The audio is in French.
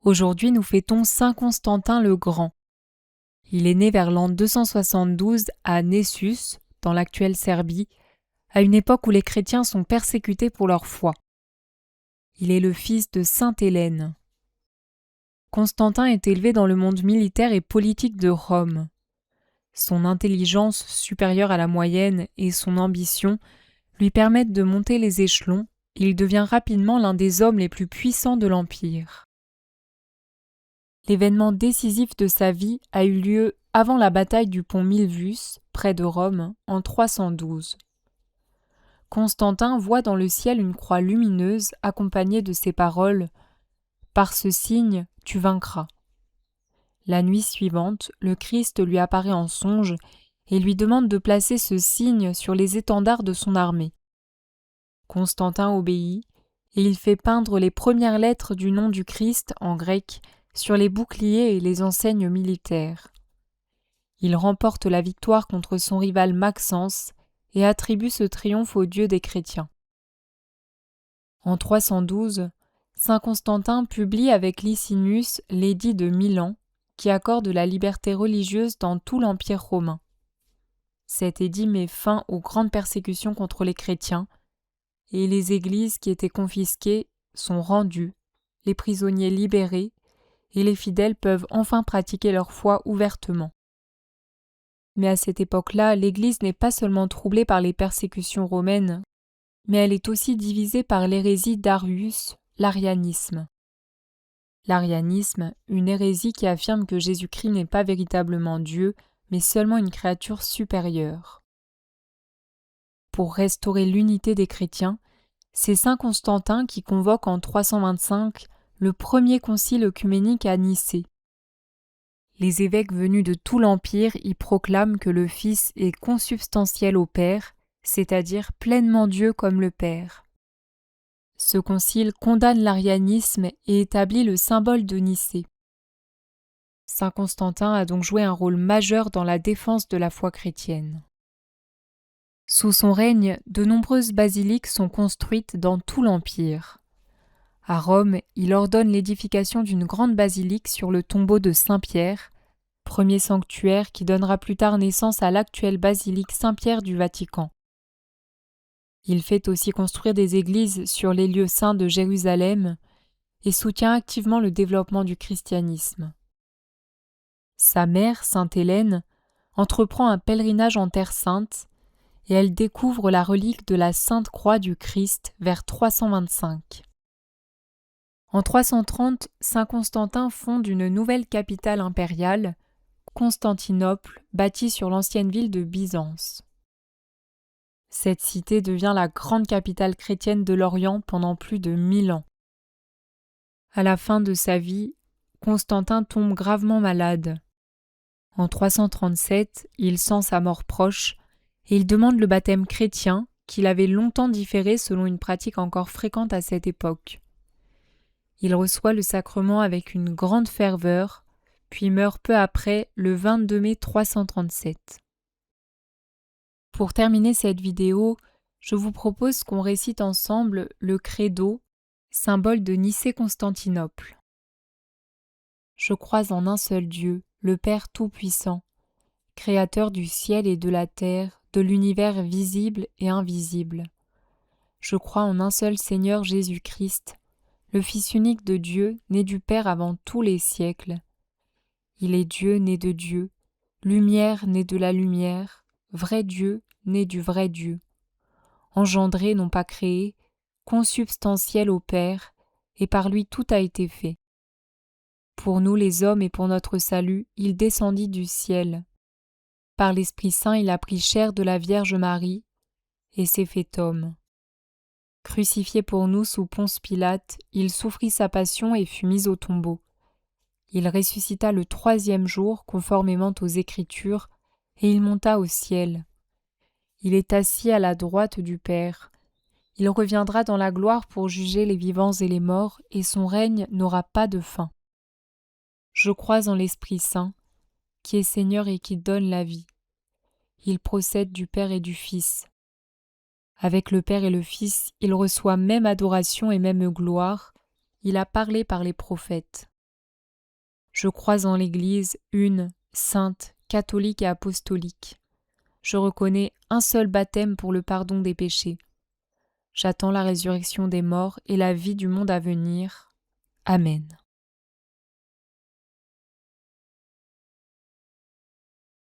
Aujourd'hui, nous fêtons Saint Constantin le Grand. Il est né vers l'an 272 à Nessus, dans l'actuelle Serbie, à une époque où les chrétiens sont persécutés pour leur foi. Il est le fils de Sainte Hélène. Constantin est élevé dans le monde militaire et politique de Rome. Son intelligence supérieure à la moyenne et son ambition lui permettent de monter les échelons et il devient rapidement l'un des hommes les plus puissants de l'Empire. L'événement décisif de sa vie a eu lieu avant la bataille du pont Milvius, près de Rome, en 312. Constantin voit dans le ciel une croix lumineuse accompagnée de ces paroles « Par ce signe, tu vaincras ». La nuit suivante, le Christ lui apparaît en songe et lui demande de placer ce signe sur les étendards de son armée. Constantin obéit et il fait peindre les premières lettres du nom du Christ en grec sur les boucliers et les enseignes militaires. Il remporte la victoire contre son rival Maxence et attribue ce triomphe au Dieu des chrétiens. En 312, saint Constantin publie avec Licinius l'édit de Milan qui accorde la liberté religieuse dans tout l'Empire romain. Cet édit met fin aux grandes persécutions contre les chrétiens et les églises qui étaient confisquées sont rendues, les prisonniers libérés et les fidèles peuvent enfin pratiquer leur foi ouvertement. Mais à cette époque-là, l'Église n'est pas seulement troublée par les persécutions romaines, mais elle est aussi divisée par l'hérésie d'Arius, l'arianisme. L'arianisme, une hérésie qui affirme que Jésus-Christ n'est pas véritablement Dieu, mais seulement une créature supérieure. Pour restaurer l'unité des chrétiens, c'est saint Constantin qui convoque en 325 le premier concile œcuménique à Nicée. Les évêques venus de tout l'Empire y proclament que le Fils est consubstantiel au Père, c'est-à-dire pleinement Dieu comme le Père. Ce concile condamne l'arianisme et établit le symbole de Nicée. Saint Constantin a donc joué un rôle majeur dans la défense de la foi chrétienne. Sous son règne, de nombreuses basiliques sont construites dans tout l'Empire. À Rome, il ordonne l'édification d'une grande basilique sur le tombeau de Saint-Pierre, premier sanctuaire qui donnera plus tard naissance à l'actuelle basilique Saint-Pierre du Vatican. Il fait aussi construire des églises sur les lieux saints de Jérusalem et soutient activement le développement du christianisme. Sa mère, Sainte Hélène, entreprend un pèlerinage en Terre Sainte et elle découvre la relique de la Sainte Croix du Christ vers 325. En 330, saint Constantin fonde une nouvelle capitale impériale, Constantinople, bâtie sur l'ancienne ville de Byzance. Cette cité devient la grande capitale chrétienne de l'Orient pendant plus de 1000 ans. À la fin de sa vie, Constantin tombe gravement malade. En 337, il sent sa mort proche et il demande le baptême chrétien qu'il avait longtemps différé selon une pratique encore fréquente à cette époque. Il reçoit le sacrement avec une grande ferveur, puis meurt peu après, le 22 mai 337. Pour terminer cette vidéo, je vous propose qu'on récite ensemble le credo, symbole de Nicée-Constantinople. Je crois en un seul Dieu, le Père Tout-Puissant, Créateur du ciel et de la terre, de l'univers visible et invisible. Je crois en un seul Seigneur Jésus-Christ, le Fils unique de Dieu, né du Père avant tous les siècles. Il est Dieu né de Dieu, lumière né de la lumière, vrai Dieu né du vrai Dieu. Engendré, non pas créé, consubstantiel au Père, et par lui tout a été fait. Pour nous les hommes et pour notre salut, il descendit du ciel. Par l'Esprit Saint, il a pris chair de la Vierge Marie, et s'est fait homme. Crucifié pour nous sous Ponce Pilate, il souffrit sa passion et fut mis au tombeau. Il ressuscita le 3e jour, conformément aux Écritures, et il monta au ciel. Il est assis à la droite du Père. Il reviendra dans la gloire pour juger les vivants et les morts, et son règne n'aura pas de fin. Je crois en l'Esprit Saint, qui est Seigneur et qui donne la vie. Il procède du Père et du Fils. Avec le Père et le Fils, il reçoit même adoration et même gloire. Il a parlé par les prophètes. Je crois en l'Église une, sainte, catholique et apostolique. Je reconnais un seul baptême pour le pardon des péchés. J'attends la résurrection des morts et la vie du monde à venir. Amen.